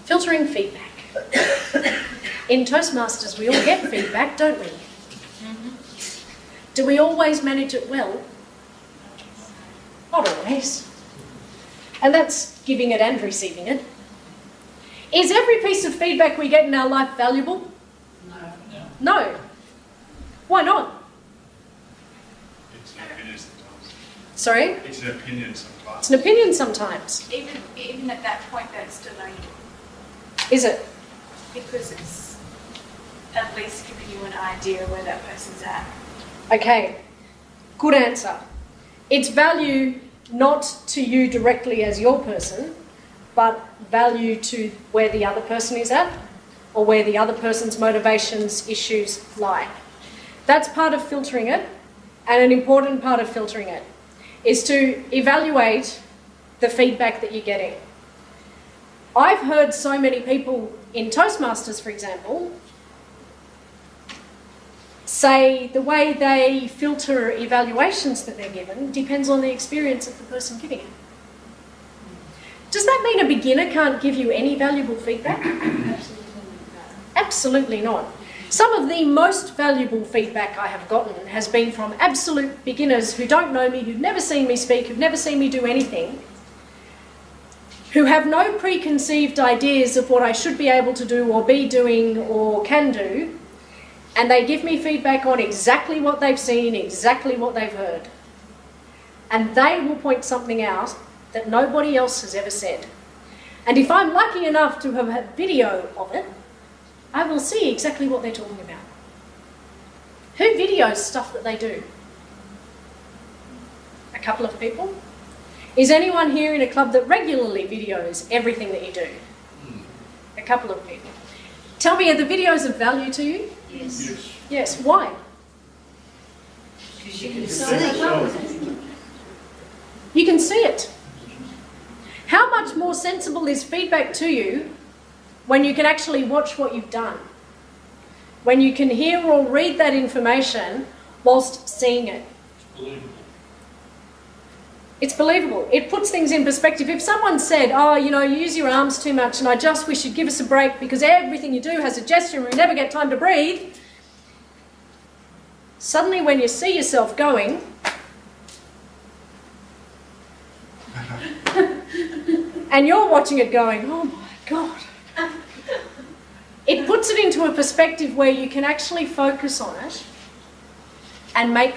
Filtering feedback. In Toastmasters, we all get feedback, don't we? Do we always manage it well? Not always. And that's giving it and receiving it. Is every piece of feedback we get in our life valuable? No. Why not? It's an opinion sometimes. Sorry? It's an opinion sometimes. It's an opinion sometimes. Even at that point, that's delayed. Is it? Because it's at least giving you an idea where that person's at. Okay, good answer. It's value not to you directly as your person, but value to where the other person is at, or where the other person's motivations, issues lie. That's part of filtering it, and an important part of filtering it is to evaluate the feedback that you're getting. I've heard so many people in Toastmasters, for example, say the way they filter evaluations that they're given depends on the experience of the person giving it. Does that mean a beginner can't give you any valuable feedback? Absolutely not. Some of the most valuable feedback I have gotten has been from absolute beginners who don't know me, who've never seen me speak, who've never seen me do anything, who have no preconceived ideas of what I should be able to do or be doing or can do, and they give me feedback on exactly what they've seen, exactly what they've heard. And they will point something out that nobody else has ever said. And if I'm lucky enough to have had video of it, I will see exactly what they're talking about. Who videos stuff that they do? A couple of people? Is anyone here in a club that regularly videos everything that you do? A couple of people. Tell me, are the videos of value to you? Yes. Yes. Why? Because you can see it. You can see it. How much more sensible is feedback to you when you can actually watch what you've done? When you can hear or read that information whilst seeing it? It's believable. It puts things in perspective. If someone said, oh, you know, you use your arms too much and I just wish you'd give us a break because everything you do has a gesture and we never get time to breathe, suddenly when you see yourself going, and you're watching it going, oh my God, it puts it into a perspective where you can actually focus on it and make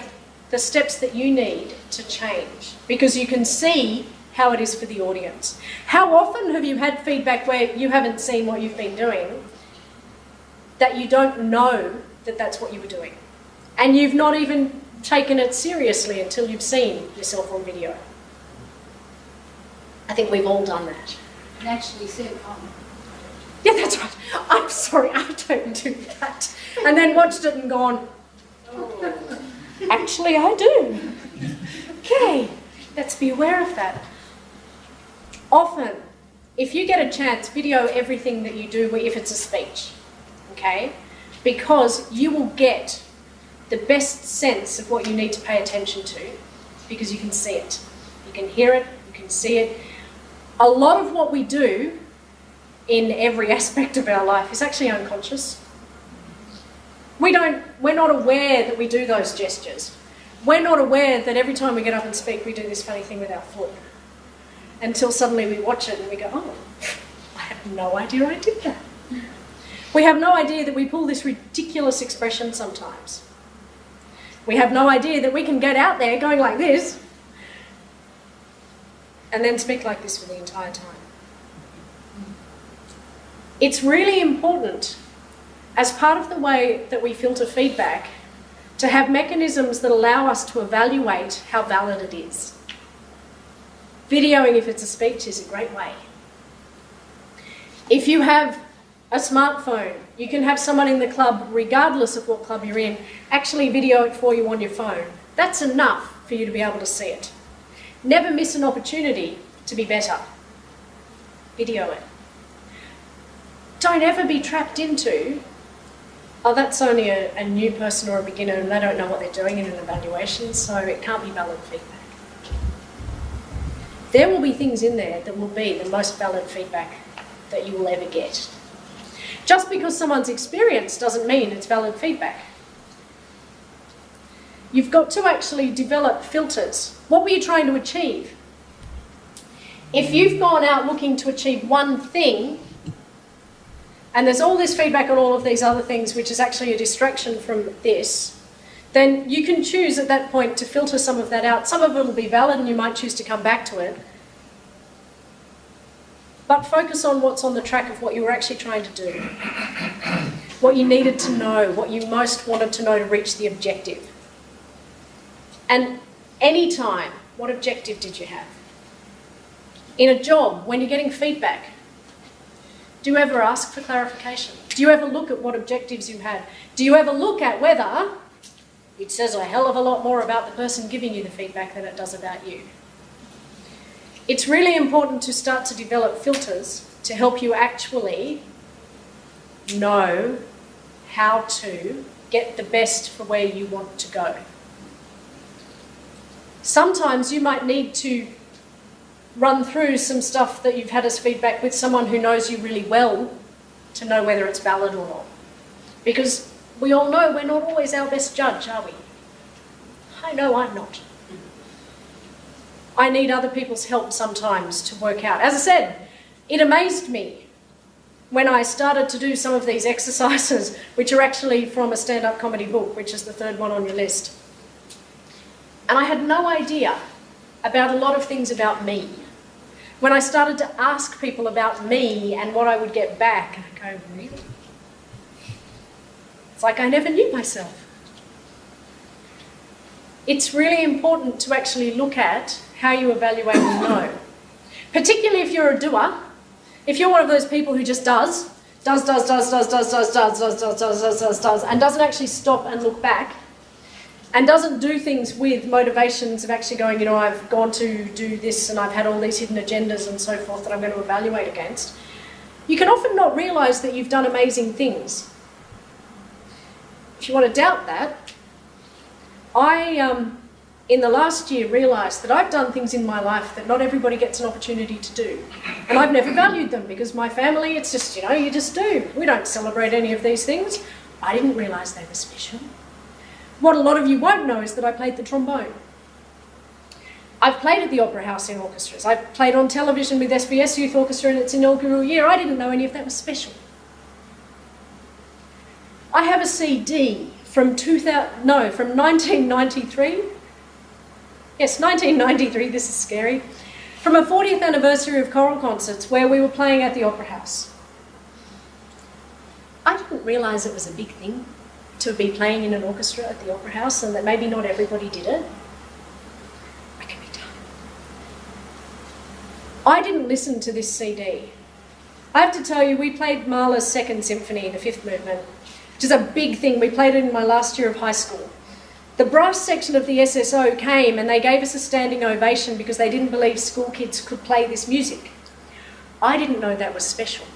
the steps that you need to change, because you can see how it is for the audience. How often have you had feedback where you haven't seen what you've been doing, that you don't know that that's what you were doing, and you've not even taken it seriously until you've seen yourself on video? I think we've all done that. And actually said, oh. Yeah, that's right. I'm sorry, I don't do that. And then watched it and gone, oh. Actually, I do. Okay, let's be aware of that. Often, if you get a chance, video everything that you do if it's a speech, okay? Because you will get the best sense of what you need to pay attention to, because you can see it. You can hear it, you can see it. A lot of what we do in every aspect of our life is actually unconscious. We're not aware that we do those gestures. We're not aware that every time we get up and speak, we do this funny thing with our foot. Until suddenly we watch it and we go, oh, I had no idea I did that. We have no idea that we pull this ridiculous expression sometimes. We have no idea that we can get out there going like this and then speak like this for the entire time. It's really important, as part of the way that we filter feedback, to have mechanisms that allow us to evaluate how valid it is. Videoing, if it's a speech, is a great way. If you have a smartphone, you can have someone in the club, regardless of what club you're in, actually video it for you on your phone. That's enough for you to be able to see it. Never miss an opportunity to be better. Video it. Don't ever be trapped into, oh, that's only a new person or a beginner and they don't know what they're doing in an evaluation, so it can't be valid feedback. There will be things in there that will be the most valid feedback that you will ever get. Just because someone's experience doesn't mean it's valid feedback. You've got to actually develop filters. What were you trying to achieve? If you've gone out looking to achieve one thing, and there's all this feedback on all of these other things, which is actually a distraction from this, then you can choose at that point to filter some of that out. Some of it will be valid and you might choose to come back to it. But focus on what's on the track of what you were actually trying to do. What you needed to know, what you most wanted to know to reach the objective. And any time, what objective did you have? In a job, when you're getting feedback, do you ever ask for clarification? Do you ever look at what objectives you had? Do you ever look at whether it says a hell of a lot more about the person giving you the feedback than it does about you? It's really important to start to develop filters to help you actually know how to get the best for where you want to go. Sometimes you might need to run through some stuff that you've had as feedback with someone who knows you really well to know whether it's valid or not. Because we all know we're not always our best judge, are we? I know I'm not. I need other people's help sometimes to work out. As I said, it amazed me when I started to do some of these exercises, which are actually from a stand-up comedy book, which is the third one on your list. And I had no idea about a lot of things about me. When I started to ask people about me and what I would get back, and I go, really? It's like I never knew myself. It's really important to actually look at how you evaluate and know. Particularly if you're a doer. If you're one of those people who just does, and doesn't actually stop and look back, and doesn't do things with motivations of actually going, you know, I've gone to do this and I've had all these hidden agendas and so forth that I'm going to evaluate against, you can often not realise that you've done amazing things. If you want to doubt that, I, in the last year, realised that I've done things in my life that not everybody gets an opportunity to do. And I've never valued them because my family, it's just, you know, you just do. We don't celebrate any of these things. I didn't realise they were special. What a lot of you won't know is that I played the trombone. I've played at the Opera House in orchestras. I've played on television with SBS Youth Orchestra in its inaugural year. I didn't know any of that was special. I have a CD from 1993. Yes, 1993, this is scary. From a 40th anniversary of choral concerts where we were playing at the Opera House. I didn't realise it was a big thing to be playing in an orchestra at the Opera House and that maybe not everybody did it. It can be done. I didn't listen to this CD. I have to tell you, we played Mahler's Second Symphony, the fifth movement, which is a big thing. We played it in my last year of high school. The brass section of the SSO came and they gave us a standing ovation because they didn't believe school kids could play this music. I didn't know that was special.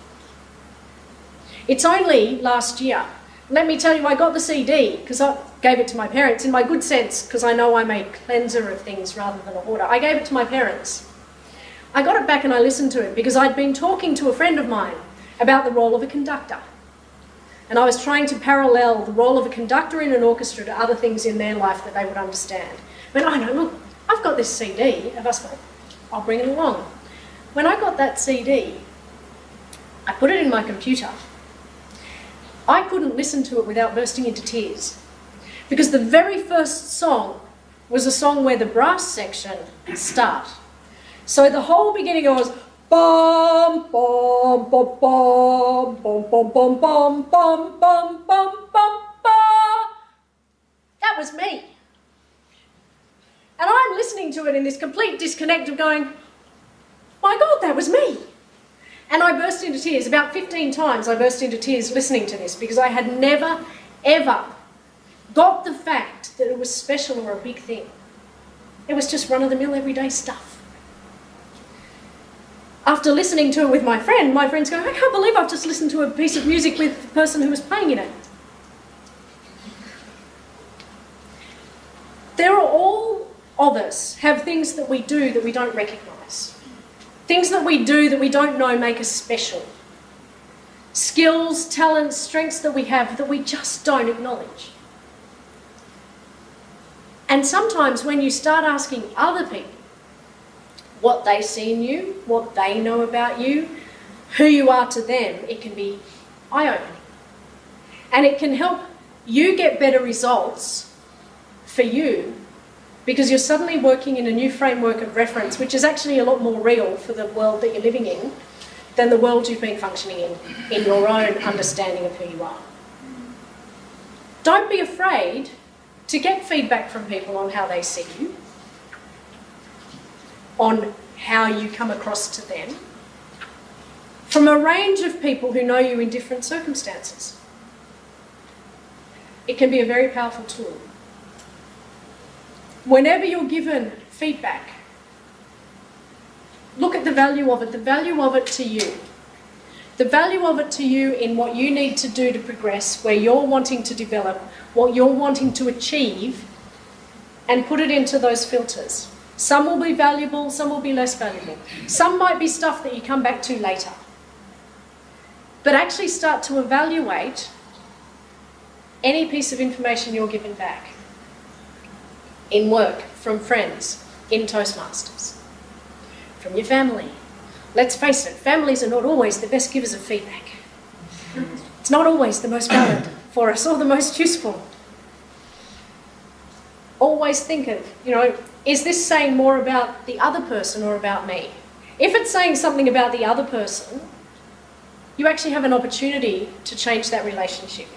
It's only last year. Let me tell you, I got the CD because I gave it to my parents in my good sense because I know I'm a cleanser of things rather than a hoarder. I gave it to my parents. I got it back and I listened to it because I'd been talking to a friend of mine about the role of a conductor. And I was trying to parallel the role of a conductor in an orchestra to other things in their life that they would understand. When I know, look, I've got this CD, and I was like, I'll bring it along. When I got that CD, I put it in my computer. I couldn't listen to it without bursting into tears. Because the very first song was a song where the brass section start. So the whole beginning goes, bum, bum, bum, bum, bum, bum, bum, bum, bum, bum, bum, bum, bum. That was me. And I'm listening to it in this complete disconnect of going, my God, that was me. And I burst into tears. About 15 times I burst into tears listening to this because I had never, ever got the fact that it was special or a big thing. It was just run-of-the-mill everyday stuff. After listening to it with my friends go, I can't believe I've just listened to a piece of music with the person who was playing in it. There are all of us have things that we do that we don't recognise. Things that we do that we don't know make us special. skills, talents, strengths that we have that we just don't acknowledge. And sometimes when you start asking other people what they see in you, what they know about you, who you are to them, it can be eye-opening. And it can help you get better results for you because you're suddenly working in a new framework of reference, which is actually a lot more real for the world that you're living in than the world you've been functioning in your own understanding of who you are. Don't be afraid to get feedback from people on how they see you, on how you come across to them, from a range of people who know you in different circumstances. It can be a very powerful tool. Whenever you're given feedback, look at the value of it to you. The value of it to you in what you need to do to progress, where you're wanting to develop, what you're wanting to achieve, and put it into those filters. Some will be valuable, some will be less valuable. Some might be stuff that you come back to later. But actually start to evaluate any piece of information you're given back. In work, from friends, in Toastmasters, from your family. Let's face it, families are not always the best givers of feedback. It's not always the most valid for us or the most useful. Always think of, is this saying more about the other person or about me? If it's saying something about the other person, you actually have an opportunity to change that relationship.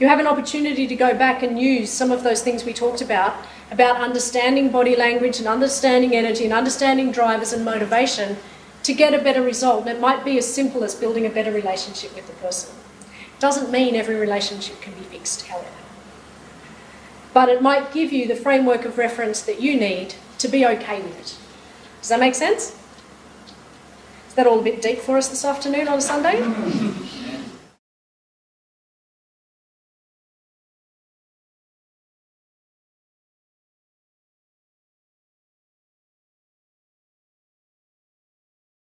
You have an opportunity to go back and use some of those things we talked about understanding body language and understanding energy and understanding drivers and motivation to get a better result. And it might be as simple as building a better relationship with the person. It doesn't mean every relationship can be fixed, however. But it might give you the framework of reference that you need to be okay with it. Does that make sense? Is that all a bit deep for us this afternoon on a Sunday?